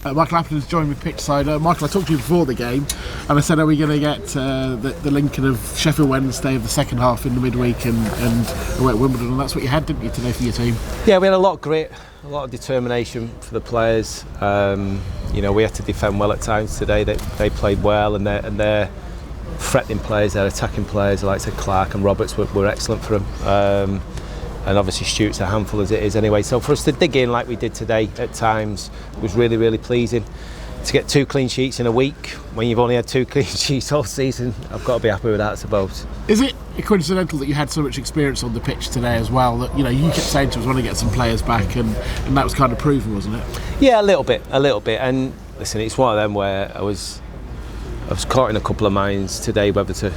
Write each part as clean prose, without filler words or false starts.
Michael Appleton's joined me pitch side. Michael, I talked to you before the game, and I said, are we going to get the Lincoln of Sheffield Wednesday of the second half in the midweek and away at Wimbledon? And that's what you had, didn't you, today for your team? Yeah, we had a lot of grit, a lot of determination for the players. We had to defend well at times today. They played well, and they're threatening players, they're attacking players. Like I said, Clark and Roberts were excellent for them. And obviously Stuart's a handful as it is anyway. So for us to dig in like we did today at times was really, really pleasing. To get 2 clean sheets in a week when you've only had 2 clean sheets all season, I've got to be happy with that, I suppose. Is it coincidental that you had so much experience on the pitch today as well? That you kept saying to us, want to get some players back, and that was kind of proven, wasn't it? Yeah, a little bit. And listen, it's one of them where I was caught in a couple of minds today whether to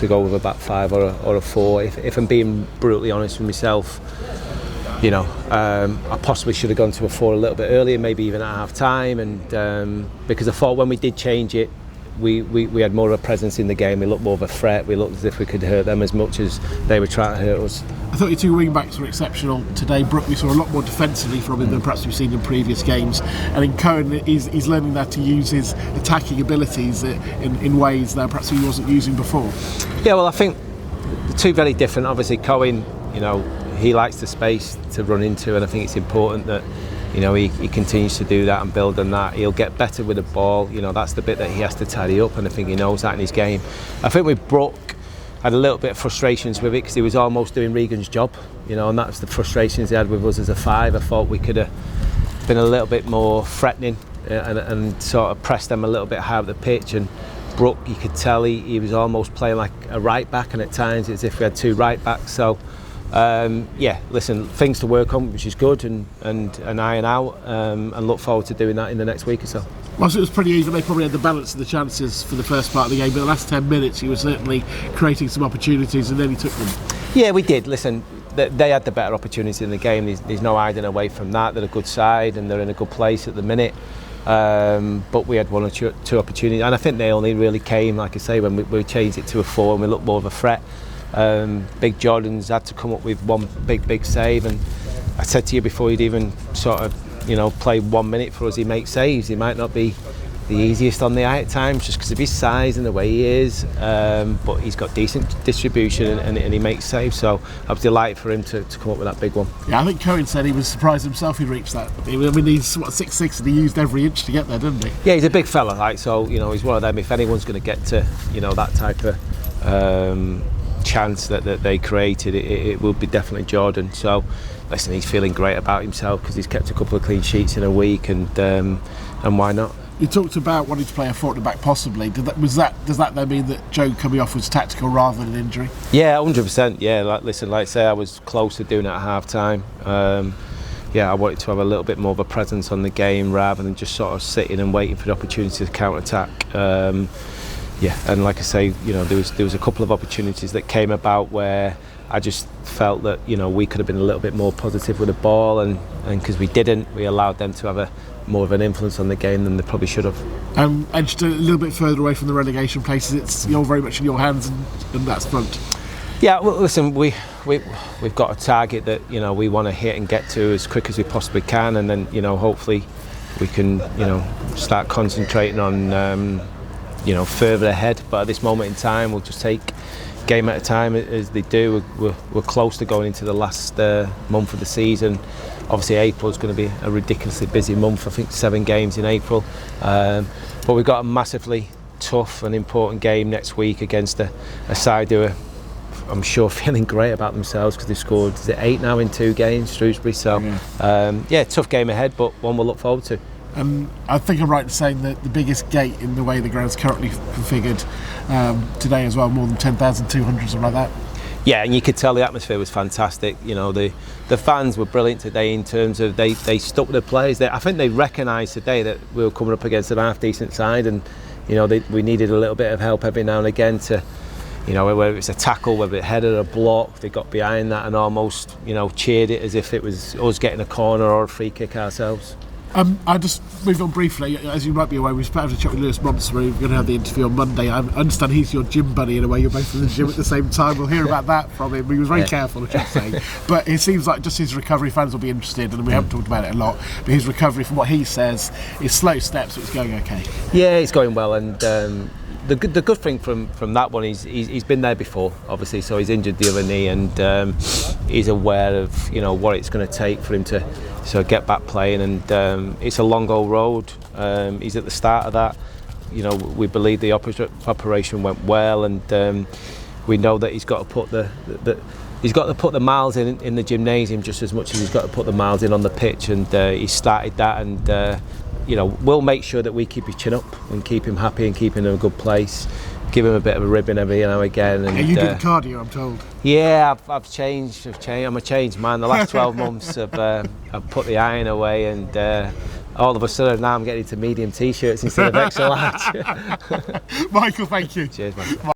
go with a back 5 or a 4. If I'm being brutally honest with myself, I possibly should have gone to a 4 a little bit earlier, maybe even at half time, and because I thought when we did change it, we had more of a presence in the game. We looked more of a threat. We looked as if we could hurt them as much as they were trying to hurt us. I thought your 2 wing backs were exceptional today. Brook, we saw a lot more defensively from him than perhaps we've seen in previous games. And in Cohen, he's learning that to use his attacking abilities in ways that perhaps he wasn't using before. Yeah, well, I think the 2 very different. Obviously, Cohen, he likes the space to run into, and I think it's important that he continues to do that and build on that. He'll get better with the ball. That's the bit that he has to tidy up, and I think he knows that in his game. I think with Brook, had a little bit of frustrations with it because he was almost doing Regan's job, and that's the frustrations he had with us as a 5. I thought we could have been a little bit more threatening and sort of pressed them a little bit higher up the pitch. And Brook, you could tell he was almost playing like a right back, and at times it's as if we had 2 right backs. So listen, things to work on, which is good, and iron out, and look forward to doing that in the next week or so. Well, it was pretty even. They probably had the balance of the chances for the first part of the game, but the last 10 minutes he was certainly creating some opportunities, and then he took them. Yeah, we did. Listen, they had the better opportunity in the game. There's no hiding away from that. They're a good side and they're in a good place at the minute. But we had 1 or 2 opportunities, and I think they only really came, like I say, when we changed it to a 4 and we looked more of a threat. Big Jordan's had to come up with 1 big save, and I said to you before he'd even sort of play 1 minute for us, he makes saves. He might not be the easiest on the eye at times just because of his size and the way he is, but he's got decent distribution and he makes saves, so I was delighted for him to come up with that big one. Yeah, I think Cohen said he was surprised himself he reached that. I mean, he's 6'6", and he used every inch to get there, didn't he? Yeah, he's a big fella, so he's one of them. If anyone's going to get to that type of chance that they created, it will be definitely Jordan. So listen, he's feeling great about himself because he's kept a couple of clean sheets in a week, and why not? You talked about wanting to play a 4 at the back possibly. Does that then mean that Joe coming off was tactical rather than an injury? Yeah, 100%. Yeah, like I say, I was close to doing it at half time. I wanted to have a little bit more of a presence on the game rather than just sort of sitting and waiting for the opportunity to counter attack. And like I say, there was a couple of opportunities that came about where I just felt that we could have been a little bit more positive with the ball, and because we didn't, we allowed them to have more of an influence on the game than they probably should have. And just a little bit further away from the relegation places, you're very much in your hands, and that's front. Yeah, well, listen, we've got a target that we want to hit and get to as quick as we possibly can, and then hopefully we can start concentrating on further ahead. But at this moment in time, we'll just take game at a time as they do. We're close to going into the last month of the season. Obviously April is going to be a ridiculously busy month. I think 7 games in April, but we've got a massively tough and important game next week against a side who are, I'm sure, feeling great about themselves because they've scored 8 now in 2 games, Shrewsbury. So tough game ahead, but one we'll look forward to. I think I'm right in saying that the biggest gate in the way the ground's currently configured today as well, more than 10,200, something like that. Yeah, and you could tell the atmosphere was fantastic. The fans were brilliant today in terms of they stuck with the players. I think they recognised today that we were coming up against an half-decent side, and we needed a little bit of help every now and again to, whether it's a tackle, whether it headed a block, they got behind that and almost, cheered it as if it was us getting a corner or a free kick ourselves. I just moved on briefly. As you might be aware, we've had a chat with Lewis Monson. We're going to have the interview on Monday. I understand he's your gym buddy in a way. You're both in the gym at the same time. We'll hear about that from him. He was very careful, I should say. But it seems like just his recovery, fans will be interested, and we haven't talked about it a lot. But his recovery, from what he says, is slow steps, but it's going okay. Yeah, it's going well, and the good thing from that one is he's been there before, obviously. So he's injured the other knee, and he's aware of what it's going to take for him to get back playing. And it's a long old road. He's at the start of that. We believe the operation went well, and we know that he's got to put the miles in the gymnasium just as much as he's got to put the miles in on the pitch, and he started that, and we'll make sure that we keep his chin up and keep him happy and keep him in a good place, give him a bit of a ribbon every now and again. And you do the cardio, I'm told. Yeah, I've changed. I'm a changed man. The last 12 months I've put the iron away, and all of a sudden now I'm getting into medium t-shirts instead of extra large. Michael, thank you. Cheers, man.